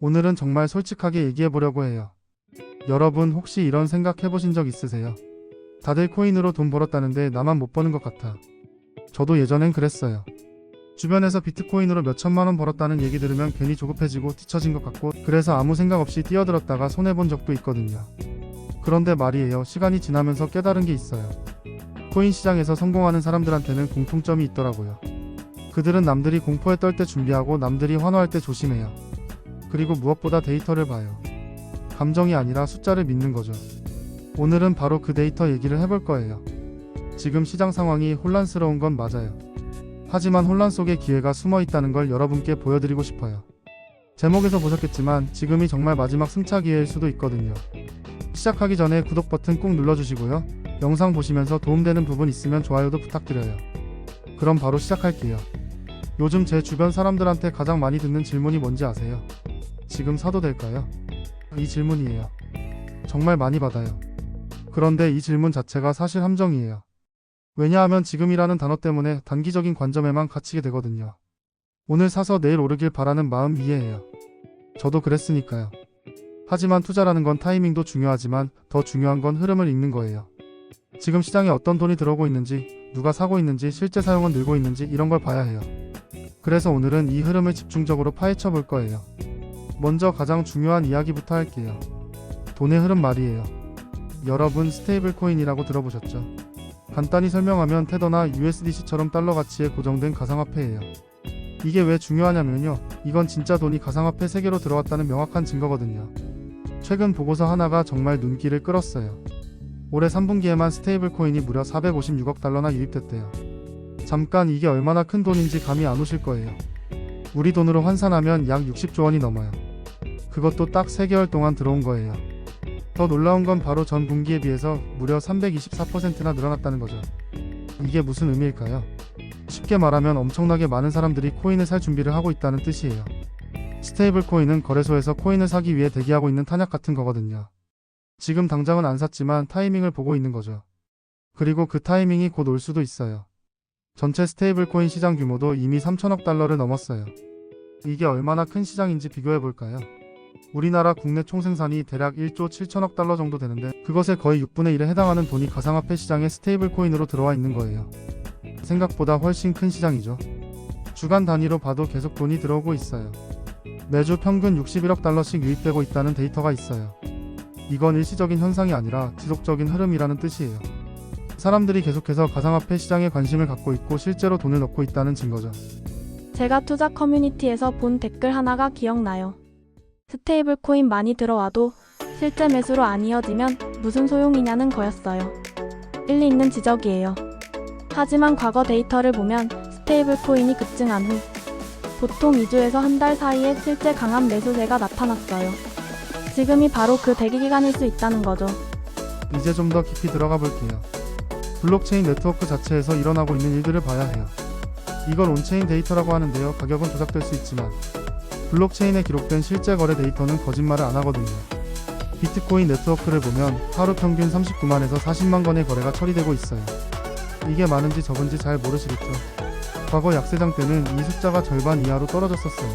오늘은 정말 솔직하게 얘기해 보려고 해요. 여러분 혹시 이런 생각 해보신 적 있으세요? 다들 코인으로 돈 벌었다는데 나만 못 버는 것 같아. 저도 예전엔 그랬어요. 주변에서 비트코인으로 몇 천만 원 벌었다는 얘기 들으면 괜히 조급해지고 뒤처진 것 같고, 그래서 아무 생각 없이 뛰어들었다가 손해본 적도 있거든요. 그런데 말이에요, 시간이 지나면서 깨달은 게 있어요. 코인 시장에서 성공하는 사람들한테는 공통점이 있더라고요. 그들은 남들이 공포에 떨 때 준비하고 남들이 환호할 때 조심해요. 그리고 무엇보다 데이터를 봐요. 감정이 아니라 숫자를 믿는 거죠. 오늘은 바로 그 데이터 얘기를 해볼 거예요. 지금 시장 상황이 혼란스러운 건 맞아요. 하지만 혼란 속에 기회가 숨어 있다는 걸 여러분께 보여드리고 싶어요. 제목에서 보셨겠지만 지금이 정말 마지막 승차 기회일 수도 있거든요. 시작하기 전에 구독 버튼 꾹 눌러주시고요. 영상 보시면서 도움되는 부분 있으면 좋아요도 부탁드려요. 그럼 바로 시작할게요. 요즘 제 주변 사람들한테 가장 많이 듣는 질문이 뭔지 아세요? 지금 사도 될까요? 이 질문이에요. 정말 많이 받아요. 그런데 이 질문 자체가 사실 함정이에요. 왜냐하면 지금이라는 단어 때문에 단기적인 관점에만 갇히게 되거든요. 오늘 사서 내일 오르길 바라는 마음 이해해요. 저도 그랬으니까요. 하지만 투자라는 건 타이밍도 중요하지만 더 중요한 건 흐름을 읽는 거예요. 지금 시장에 어떤 돈이 들어오고 있는지, 누가 사고 있는지, 실제 사용은 늘고 있는지 이런 걸 봐야 해요. 그래서 오늘은 이 흐름을 집중적으로 파헤쳐 볼 거예요. 먼저 가장 중요한 이야기부터 할게요. 돈의 흐름 말이에요. 여러분 스테이블 코인이라고 들어보셨죠? 간단히 설명하면 테더나 USDC처럼 달러 가치에 고정된 가상화폐예요. 이게 왜 중요하냐면요, 이건 진짜 돈이 가상화폐 세계로 들어왔다는 명확한 증거거든요. 최근 보고서 하나가 정말 눈길을 끌었어요. 올해 3분기에만 스테이블 코인이 무려 456억 달러나 유입됐대요. 잠깐, 이게 얼마나 큰 돈인지 감이 안 오실 거예요. 우리 돈으로 환산하면 약 60조 원이 넘어요. 그것도 딱 3개월 동안 들어온 거예요. 더 놀라운 건 바로 전 분기에 비해서 무려 324%나 늘어났다는 거죠. 이게 무슨 의미일까요? 쉽게 말하면 엄청나게 많은 사람들이 코인을 살 준비를 하고 있다는 뜻이에요. 스테이블 코인은 거래소에서 코인을 사기 위해 대기하고 있는 탄약 같은 거거든요. 지금 당장은 안 샀지만 타이밍을 보고 있는 거죠. 그리고 그 타이밍이 곧 올 수도 있어요. 전체 스테이블 코인 시장 규모도 이미 3천억 달러를 넘었어요. 이게 얼마나 큰 시장인지 비교해 볼까요? 우리나라 국내 총생산이 대략 1조 7천억 달러 정도 되는데, 그것의 거의 6분의 1에 해당하는 돈이 가상화폐 시장에 스테이블 코인으로 들어와 있는 거예요. 생각보다 훨씬 큰 시장이죠. 주간 단위로 봐도 계속 돈이 들어오고 있어요. 매주 평균 61억 달러씩 유입되고 있다는 데이터가 있어요. 이건 일시적인 현상이 아니라 지속적인 흐름이라는 뜻이에요. 사람들이 계속해서 가상화폐 시장에 관심을 갖고 있고 실제로 돈을 넣고 있다는 증거죠. 제가 투자 커뮤니티에서 본 댓글 하나가 기억나요. 스테이블 코인 많이 들어와도 실제 매수로 안 이어지면 무슨 소용이냐는 거였어요. 일리 있는 지적이에요. 하지만 과거 데이터를 보면 스테이블 코인이 급증한 후 보통 2주에서 한 달 사이에 실제 강한 매수세가 나타났어요. 지금이 바로 그 대기기간일 수 있다는 거죠. 이제 좀 더 깊이 들어가 볼게요. 블록체인 네트워크 자체에서 일어나고 있는 일들을 봐야 해요. 이걸 온체인 데이터라고 하는데요, 가격은 조작될 수 있지만 블록체인에 기록된 실제 거래 데이터는 거짓말을 안 하거든요. 비트코인 네트워크를 보면 하루 평균 39만에서 40만 건의 거래가 처리되고 있어요. 이게 많은지 적은지 잘 모르시겠죠? 과거 약세장 때는 이 숫자가 절반 이하로 떨어졌었어요.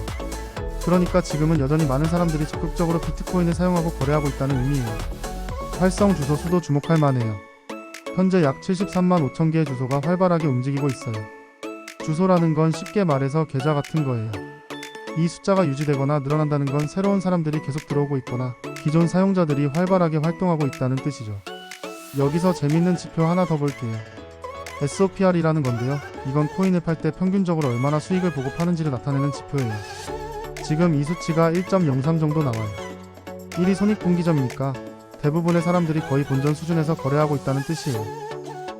그러니까 지금은 여전히 많은 사람들이 적극적으로 비트코인을 사용하고 거래하고 있다는 의미예요. 활성 주소 수도 주목할 만해요. 현재 약 73만 5천 개의 주소가 활발하게 움직이고 있어요. 주소라는 건 쉽게 말해서 계좌 같은 거예요. 이 숫자가 유지되거나 늘어난다는 건 새로운 사람들이 계속 들어오고 있거나 기존 사용자들이 활발하게 활동하고 있다는 뜻이죠. 여기서 재밌는 지표 하나 더 볼게요. SOPR이라는 건데요, 이건 코인을 팔 때 평균적으로 얼마나 수익을 보고 파는지를 나타내는 지표예요. 지금 이 수치가 1.03 정도 나와요. 1이 손익분기점이니까 대부분의 사람들이 거의 본전 수준에서 거래하고 있다는 뜻이에요.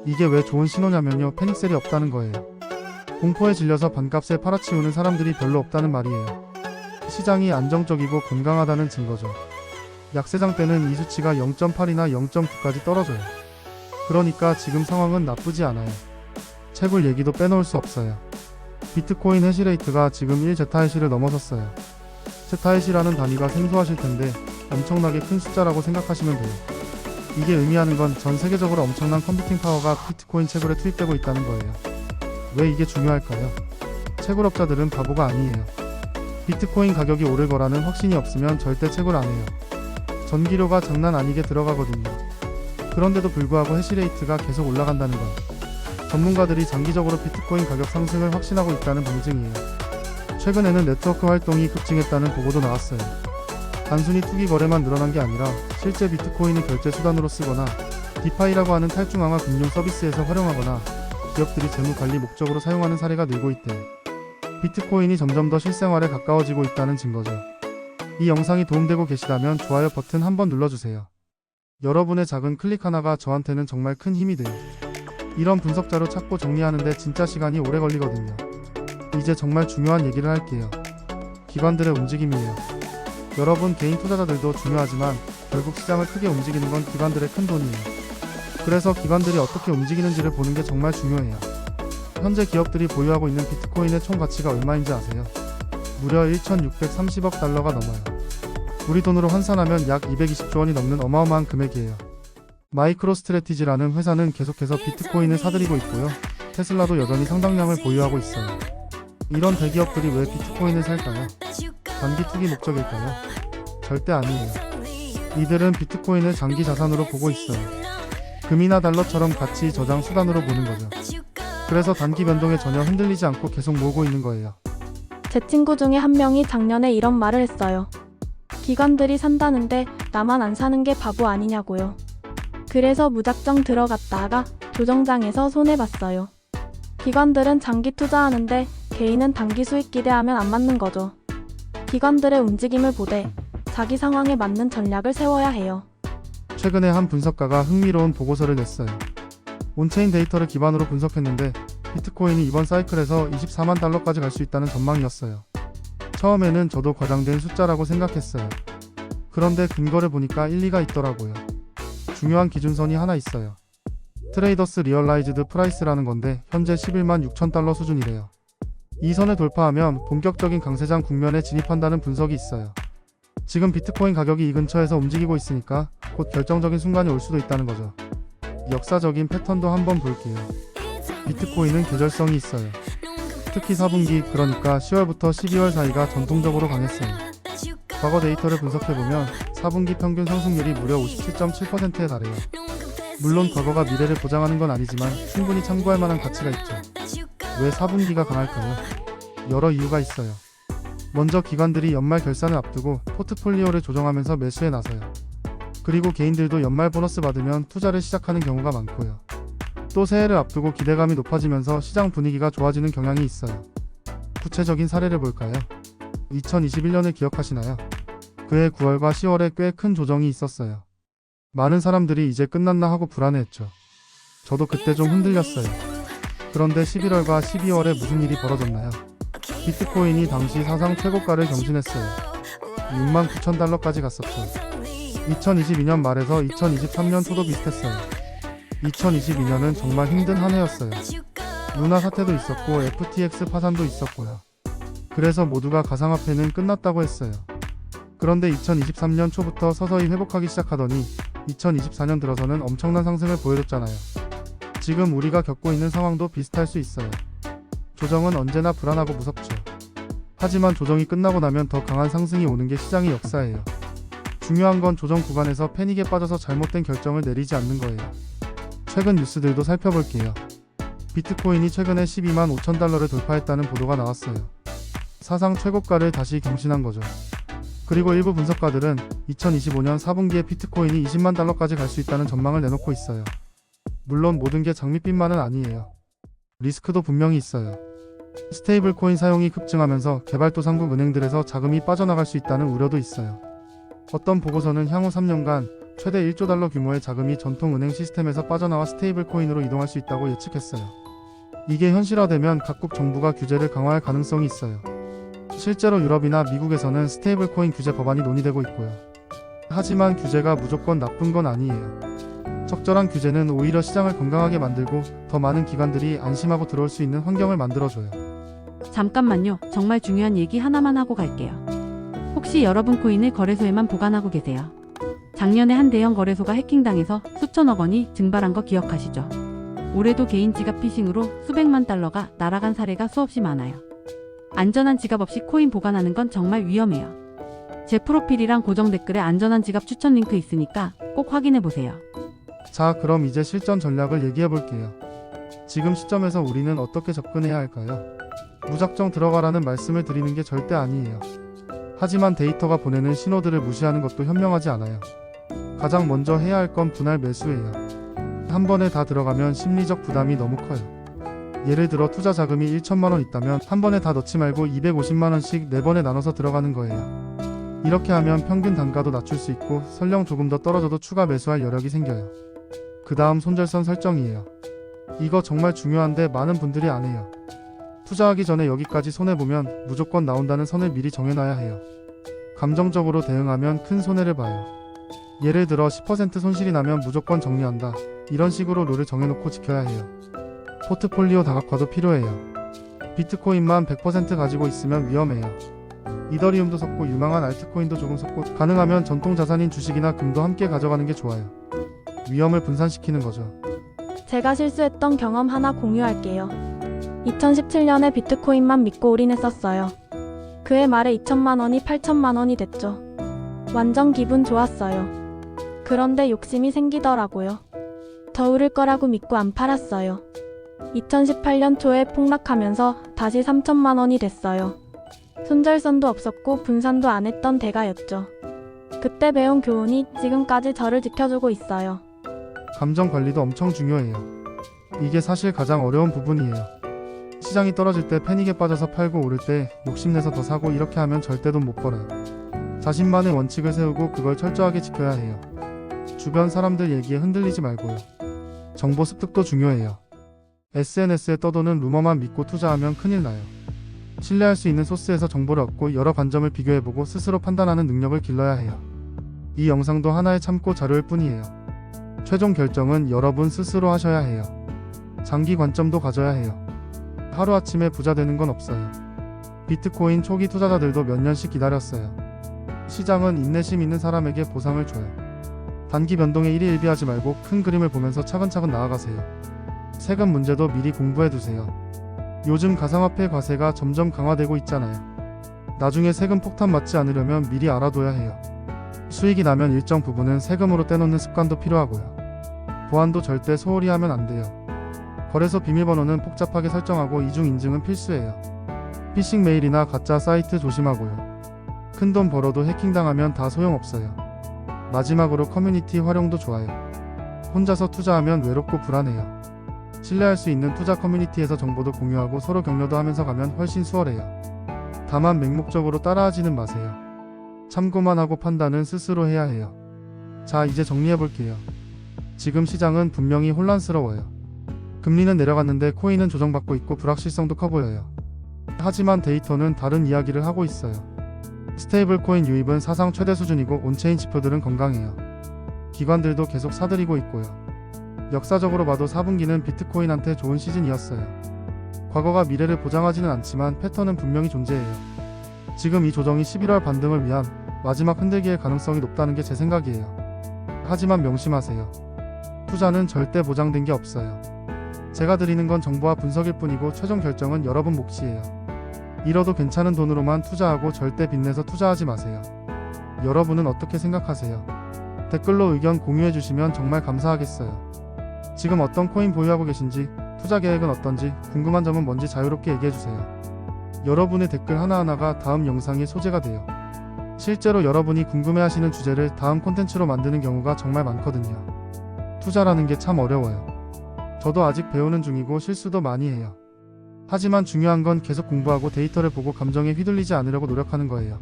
이게 왜 좋은 신호냐면요, 패닉셀이 없다는 거예요. 공포에 질려서 반값에 팔아치우는 사람들이 별로 없다는 말이에요. 시장이 안정적이고 건강하다는 증거죠. 약세장 때는 이 수치가 0.8이나 0.9까지 떨어져요. 그러니까 지금 상황은 나쁘지 않아요. 채굴 얘기도 빼놓을 수 없어요. 비트코인 해시레이트가 지금 1제타해시를 넘어섰어요. 제타해시라는 단위가 생소하실 텐데 엄청나게 큰 숫자라고 생각하시면 돼요. 이게 의미하는 건 전 세계적으로 엄청난 컴퓨팅 파워가 비트코인 채굴에 투입되고 있다는 거예요. 왜 이게 중요할까요? 채굴업자들은 바보가 아니에요. 비트코인 가격이 오를 거라는 확신이 없으면 절대 채굴 안 해요. 전기료가 장난 아니게 들어가거든요. 그런데도 불구하고 해시레이트가 계속 올라간다는 건 전문가들이 장기적으로 비트코인 가격 상승을 확신하고 있다는 방증이에요. 최근에는 네트워크 활동이 급증했다는 보고도 나왔어요. 단순히 투기 거래만 늘어난 게 아니라 실제 비트코인을 결제 수단으로 쓰거나 디파이라고 하는 탈중앙화 금융 서비스에서 활용하거나 기업들이 재무 관리 목적으로 사용하는 사례가 늘고 있대요. 비트코인이 점점 더 실생활에 가까워지고 있다는 증거죠. 이 영상이 도움되고 계시다면 좋아요 버튼 한번 눌러주세요. 여러분의 작은 클릭 하나가 저한테는 정말 큰 힘이 돼요. 이런 분석 자료 찾고 정리하는데 진짜 시간이 오래 걸리거든요. 이제 정말 중요한 얘기를 할게요. 기관들의 움직임이에요. 여러분 개인 투자자들도 중요하지만 결국 시장을 크게 움직이는 건 기관들의 큰 돈이에요. 그래서 기관들이 어떻게 움직이는지를 보는 게 정말 중요해요. 현재 기업들이 보유하고 있는 비트코인의 총 가치가 얼마인지 아세요? 무려 1,630억 달러가 넘어요. 우리 돈으로 환산하면 약 220조 원이 넘는 어마어마한 금액이에요. 마이크로스트래티지라는 회사는 계속해서 비트코인을 사들이고 있고요. 테슬라도 여전히 상당량을 보유하고 있어요. 이런 대기업들이 왜 비트코인을 살까요? 단기 투기 목적일까요? 절대 아니에요. 이들은 비트코인을 장기 자산으로 보고 있어요. 금이나 달러처럼 가치 저장 수단으로 보는 거죠. 그래서 단기 변동에 전혀 흔들리지 않고 계속 모으고 있는 거예요. 제 친구 중에 한 명이 작년에 이런 말을 했어요. 기관들이 산다는데 나만 안 사는 게 바보 아니냐고요. 그래서 무작정 들어갔다가 조정장에서 손해봤어요. 기관들은 장기 투자하는데 개인은 단기 수익 기대하면 안 맞는 거죠. 기관들의 움직임을 보되 자기 상황에 맞는 전략을 세워야 해요. 최근에 한 분석가가 흥미로운 보고서를 냈어요. 온체인 데이터를 기반으로 분석했는데 비트코인이 이번 사이클에서 24만 달러까지 갈 수 있다는 전망이었어요. 처음에는 저도 과장된 숫자라고 생각했어요. 그런데 근거를 보니까 일리가 있더라고요. 중요한 기준선이 하나 있어요. 트레이더스 리얼라이즈드 프라이스라는 건데 현재 11만 6천 달러 수준이래요. 이 선을 돌파하면 본격적인 강세장 국면에 진입한다는 분석이 있어요. 지금 비트코인 가격이 이 근처에서 움직이고 있으니까 곧 결정적인 순간이 올 수도 있다는 거죠. 역사적인 패턴도 한번 볼게요. 비트코인은 계절성이 있어요. 특히 4분기 그러니까 10월부터 12월 사이가 전통적으로 강했어요. 과거 데이터를 분석해보면 4분기 평균 상승률이 무려 57.7%에 달해요. 물론 과거가 미래를 보장하는 건 아니지만 충분히 참고할 만한 가치가 있죠. 왜 4분기가 강할까요? 여러 이유가 있어요. 먼저 기관들이 연말 결산을 앞두고 포트폴리오를 조정하면서 매수에 나서요. 그리고 개인들도 연말 보너스 받으면 투자를 시작하는 경우가 많고요. 또 새해를 앞두고 기대감이 높아지면서 시장 분위기가 좋아지는 경향이 있어요. 구체적인 사례를 볼까요? 2021년을 기억하시나요? 그해 9월과 10월에 꽤 큰 조정이 있었어요. 많은 사람들이 이제 끝났나 하고 불안해했죠. 저도 그때 좀 흔들렸어요. 그런데 11월과 12월에 무슨 일이 벌어졌나요? 비트코인이 당시 사상 최고가를 경신했어요. 6만 9천 달러까지 갔었죠. 2022년 말에서 2023년 초도 비슷했어요. 2022년은 정말 힘든 한 해였어요. 루나 사태도 있었고 FTX 파산도 있었고요. 그래서 모두가 가상화폐는 끝났다고 했어요. 그런데 2023년 초부터 서서히 회복하기 시작하더니 2024년 들어서는 엄청난 상승을 보여줬잖아요. 지금 우리가 겪고 있는 상황도 비슷할 수 있어요. 조정은 언제나 불안하고 무섭죠. 하지만 조정이 끝나고 나면 더 강한 상승이 오는 게 시장의 역사예요. 중요한 건 조정 구간에서 패닉에 빠져서 잘못된 결정을 내리지 않는 거예요. 최근 뉴스들도 살펴볼게요. 비트코인이 최근에 12만 5천 달러를 돌파했다는 보도가 나왔어요. 사상 최고가를 다시 경신한 거죠. 그리고 일부 분석가들은 2025년 4분기에 비트코인이 20만 달러까지 갈 수 있다는 전망을 내놓고 있어요. 물론 모든 게 장밋빛만은 아니에요. 리스크도 분명히 있어요. 스테이블 코인 사용이 급증하면서 개발도상국 은행들에서 자금이 빠져나갈 수 있다는 우려도 있어요. 어떤 보고서는 향후 3년간 최대 1조 달러 규모의 자금이 전통 은행 시스템에서 빠져나와 스테이블 코인으로 이동할 수 있다고 예측했어요. 이게 현실화되면 각국 정부가 규제를 강화할 가능성이 있어요. 실제로 유럽이나 미국에서는 스테이블 코인 규제 법안이 논의되고 있고요. 하지만 규제가 무조건 나쁜 건 아니에요. 적절한 규제는 오히려 시장을 건강하게 만들고 더 많은 기관들이 안심하고 들어올 수 있는 환경을 만들어줘요. 잠깐만요. 정말 중요한 얘기 하나만 하고 갈게요. 혹시 여러분 코인을 거래소에만 보관하고 계세요? 작년에 한 대형 거래소가 해킹당해서 수천억 원이 증발한 거 기억하시죠? 올해도 개인 지갑 피싱으로 수백만 달러가 날아간 사례가 수없이 많아요. 안전한 지갑 없이 코인 보관하는 건 정말 위험해요. 제 프로필이랑 고정 댓글에 안전한 지갑 추천 링크 있으니까 꼭 확인해 보세요. 자, 그럼 이제 실전 전략을 얘기해 볼게요. 지금 시점에서 우리는 어떻게 접근해야 할까요? 무작정 들어가라는 말씀을 드리는 게 절대 아니에요. 하지만 데이터가 보내는 신호들을 무시하는 것도 현명하지 않아요. 가장 먼저 해야 할 건 분할 매수예요. 한 번에 다 들어가면 심리적 부담이 너무 커요. 예를 들어 투자 자금이 1천만 원 있다면 한 번에 다 넣지 말고 250만 원씩 4번에 나눠서 들어가는 거예요. 이렇게 하면 평균 단가도 낮출 수 있고 설령 조금 더 떨어져도 추가 매수할 여력이 생겨요. 그 다음 손절선 설정이에요. 이거 정말 중요한데 많은 분들이 안 해요. 투자하기 전에 여기까지 손해보면 무조건 나온다는 선을 미리 정해놔야 해요. 감정적으로 대응하면 큰 손해를 봐요. 예를 들어 10% 손실이 나면 무조건 정리한다. 이런 식으로 룰을 정해놓고 지켜야 해요. 포트폴리오 다각화도 필요해요. 비트코인만 100% 가지고 있으면 위험해요. 이더리움도 섞고 유망한 알트코인도 조금 섞고 가능하면 전통 자산인 주식이나 금도 함께 가져가는 게 좋아요. 위험을 분산시키는 거죠. 제가 실수했던 경험 하나 공유할게요. 2017년에 비트코인만 믿고 올인했었어요. 그해 말에 2천만 원이 8천만 원이 됐죠. 완전 기분 좋았어요. 그런데 욕심이 생기더라고요. 더 오를 거라고 믿고 안 팔았어요. 2018년 초에 폭락하면서 다시 3천만 원이 됐어요. 손절선도 없었고 분산도 안 했던 때가였죠. 그때 배운 교훈이 지금까지 저를 지켜주고 있어요. 감정 관리도 엄청 중요해요. 이게 사실 가장 어려운 부분이에요. 시장이 떨어질 때 패닉에 빠져서 팔고 오를 때 욕심내서 더 사고 이렇게 하면 절대 돈 못 벌어요. 자신만의 원칙을 세우고 그걸 철저하게 지켜야 해요. 주변 사람들 얘기에 흔들리지 말고요. 정보 습득도 중요해요. SNS에 떠도는 루머만 믿고 투자하면 큰일 나요. 신뢰할 수 있는 소스에서 정보를 얻고 여러 관점을 비교해보고 스스로 판단하는 능력을 길러야 해요. 이 영상도 하나의 참고 자료일 뿐이에요. 최종 결정은 여러분 스스로 하셔야 해요. 장기 관점도 가져야 해요. 하루아침에 부자 되는 건 없어요. 비트코인 초기 투자자들도 몇 년씩 기다렸어요. 시장은 인내심 있는 사람에게 보상을 줘요. 단기 변동에 일희일비하지 말고 큰 그림을 보면서 차근차근 나아가세요. 세금 문제도 미리 공부해두세요. 요즘 가상화폐 과세가 점점 강화되고 있잖아요. 나중에 세금 폭탄 맞지 않으려면 미리 알아둬야 해요. 수익이 나면 일정 부분은 세금으로 떼놓는 습관도 필요하고요. 보안도 절대 소홀히 하면 안 돼요. 거래소 비밀번호는 복잡하게 설정하고 이중 인증은 필수예요. 피싱 메일이나 가짜 사이트 조심하고요. 큰돈 벌어도 해킹당하면 다 소용없어요. 마지막으로 커뮤니티 활용도 좋아요. 혼자서 투자하면 외롭고 불안해요. 신뢰할 수 있는 투자 커뮤니티에서 정보도 공유하고 서로 격려도 하면서 가면 훨씬 수월해요. 다만 맹목적으로 따라하지는 마세요. 참고만 하고 판단은 스스로 해야 해요. 자, 이제 정리해볼게요. 지금 시장은 분명히 혼란스러워요. 금리는 내려갔는데 코인은 조정받고 있고 불확실성도 커 보여요. 하지만 데이터는 다른 이야기를 하고 있어요. 스테이블 코인 유입은 사상 최대 수준이고 온체인 지표들은 건강해요. 기관들도 계속 사들이고 있고요. 역사적으로 봐도 4분기는 비트코인한테 좋은 시즌이었어요. 과거가 미래를 보장하지는 않지만 패턴은 분명히 존재해요. 지금 이 조정이 11월 반등을 위한 마지막 흔들기의 가능성이 높다는 게 제 생각이에요. 하지만 명심하세요. 투자는 절대 보장된 게 없어요. 제가 드리는 건 정보와 분석일 뿐이고 최종 결정은 여러분 몫이에요. 잃어도 괜찮은 돈으로만 투자하고 절대 빚내서 투자하지 마세요. 여러분은 어떻게 생각하세요? 댓글로 의견 공유해 주시면 정말 감사하겠어요. 지금 어떤 코인 보유하고 계신지, 투자 계획은 어떤지, 궁금한 점은 뭔지 자유롭게 얘기해 주세요. 여러분의 댓글 하나하나가 다음 영상의 소재가 돼요. 실제로 여러분이 궁금해하시는 주제를 다음 콘텐츠로 만드는 경우가 정말 많거든요. 투자라는 게 참 어려워요. 저도 아직 배우는 중이고 실수도 많이 해요. 하지만 중요한 건 계속 공부하고 데이터를 보고 감정에 휘둘리지 않으려고 노력하는 거예요.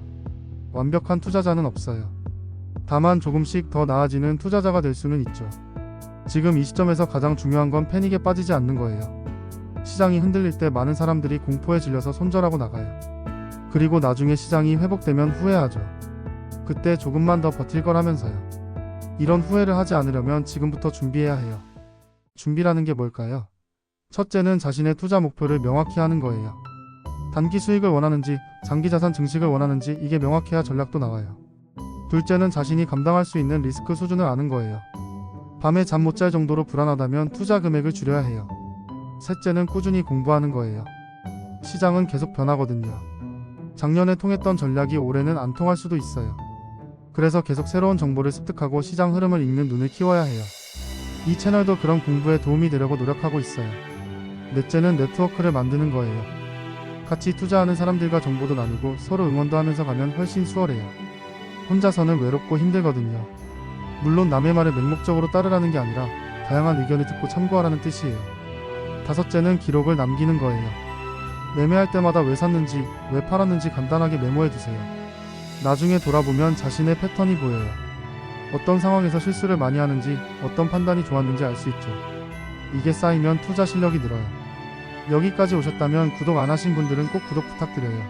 완벽한 투자자는 없어요. 다만 조금씩 더 나아지는 투자자가 될 수는 있죠. 지금 이 시점에서 가장 중요한 건 패닉에 빠지지 않는 거예요. 시장이 흔들릴 때 많은 사람들이 공포에 질려서 손절하고 나가요. 그리고 나중에 시장이 회복되면 후회하죠. 그때 조금만 더 버틸 거라면서요. 이런 후회를 하지 않으려면 지금부터 준비해야 해요. 준비라는 게 뭘까요? 첫째는 자신의 투자 목표를 명확히 하는 거예요. 단기 수익을 원하는지, 장기 자산 증식을 원하는지 이게 명확해야 전략도 나와요. 둘째는 자신이 감당할 수 있는 리스크 수준을 아는 거예요. 밤에 잠 못 잘 정도로 불안하다면 투자 금액을 줄여야 해요. 셋째는 꾸준히 공부하는 거예요. 시장은 계속 변하거든요. 작년에 통했던 전략이 올해는 안 통할 수도 있어요. 그래서 계속 새로운 정보를 습득하고 시장 흐름을 읽는 눈을 키워야 해요. 이 채널도 그런 공부에 도움이 되려고 노력하고 있어요. 넷째는 네트워크를 만드는 거예요. 같이 투자하는 사람들과 정보도 나누고 서로 응원도 하면서 가면 훨씬 수월해요. 혼자서는 외롭고 힘들거든요. 물론 남의 말을 맹목적으로 따르라는 게 아니라 다양한 의견을 듣고 참고하라는 뜻이에요. 다섯째는 기록을 남기는 거예요. 매매할 때마다 왜 샀는지, 왜 팔았는지 간단하게 메모해 두세요. 나중에 돌아보면 자신의 패턴이 보여요. 어떤 상황에서 실수를 많이 하는지, 어떤 판단이 좋았는지 알 수 있죠. 이게 쌓이면 투자 실력이 늘어요. 여기까지 오셨다면 구독 안 하신 분들은 꼭 구독 부탁드려요.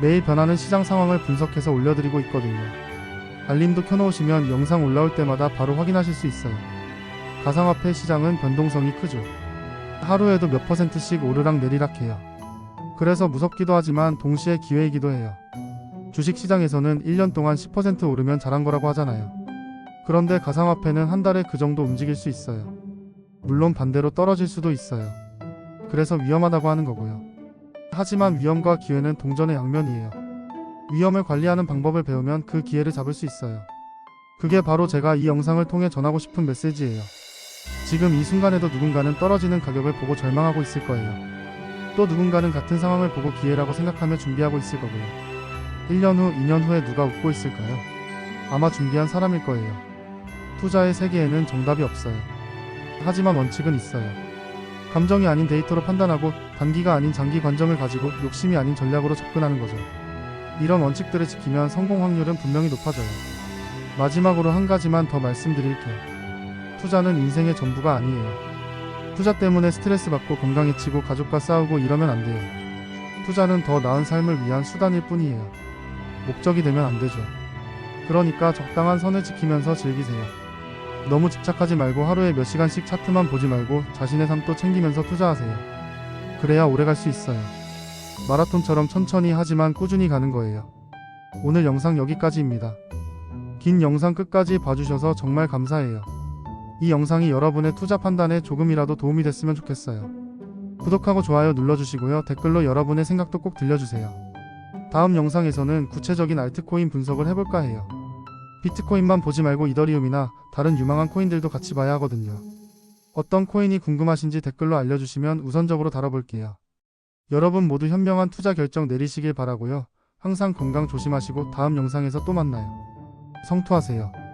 매일 변하는 시장 상황을 분석해서 올려드리고 있거든요. 알림도 켜놓으시면 영상 올라올 때마다 바로 확인하실 수 있어요. 가상화폐 시장은 변동성이 크죠. 하루에도 몇 %씩 오르락 내리락 해요. 그래서 무섭기도 하지만 동시에 기회이기도 해요. 주식시장에서는 1년 동안 10% 오르면 잘한 거라고 하잖아요. 그런데 가상화폐는 한 달에 그 정도 움직일 수 있어요. 물론 반대로 떨어질 수도 있어요. 그래서 위험하다고 하는 거고요. 하지만 위험과 기회는 동전의 양면이에요. 위험을 관리하는 방법을 배우면 그 기회를 잡을 수 있어요. 그게 바로 제가 이 영상을 통해 전하고 싶은 메시지예요. 지금 이 순간에도 누군가는 떨어지는 가격을 보고 절망하고 있을 거예요. 또 누군가는 같은 상황을 보고 기회라고 생각하며 준비하고 있을 거고요. 1년 후, 2년 후에 누가 웃고 있을까요? 아마 준비한 사람일 거예요. 투자의 세계에는 정답이 없어요. 하지만 원칙은 있어요. 감정이 아닌 데이터로 판단하고 단기가 아닌 장기 관점을 가지고 욕심이 아닌 전략으로 접근하는 거죠. 이런 원칙들을 지키면 성공 확률은 분명히 높아져요. 마지막으로 한 가지만 더 말씀드릴게요. 투자는 인생의 전부가 아니에요. 투자 때문에 스트레스 받고 건강 해치고 가족과 싸우고 이러면 안 돼요. 투자는 더 나은 삶을 위한 수단일 뿐이에요. 목적이 되면 안 되죠. 그러니까 적당한 선을 지키면서 즐기세요. 너무 집착하지 말고 하루에 몇 시간씩 차트만 보지 말고 자신의 삶도 챙기면서 투자하세요. 그래야 오래 갈 수 있어요. 마라톤처럼 천천히 하지만 꾸준히 가는 거예요. 오늘 영상 여기까지입니다. 긴 영상 끝까지 봐주셔서 정말 감사해요. 이 영상이 여러분의 투자 판단에 조금이라도 도움이 됐으면 좋겠어요. 구독하고 좋아요 눌러주시고요. 댓글로 여러분의 생각도 꼭 들려주세요. 다음 영상에서는 구체적인 알트코인 분석을 해볼까 해요. 비트코인만 보지 말고 이더리움이나 다른 유망한 코인들도 같이 봐야 하거든요. 어떤 코인이 궁금하신지 댓글로 알려주시면 우선적으로 다뤄볼게요. 여러분 모두 현명한 투자 결정 내리시길 바라고요. 항상 건강 조심하시고 다음 영상에서 또 만나요. 성투하세요.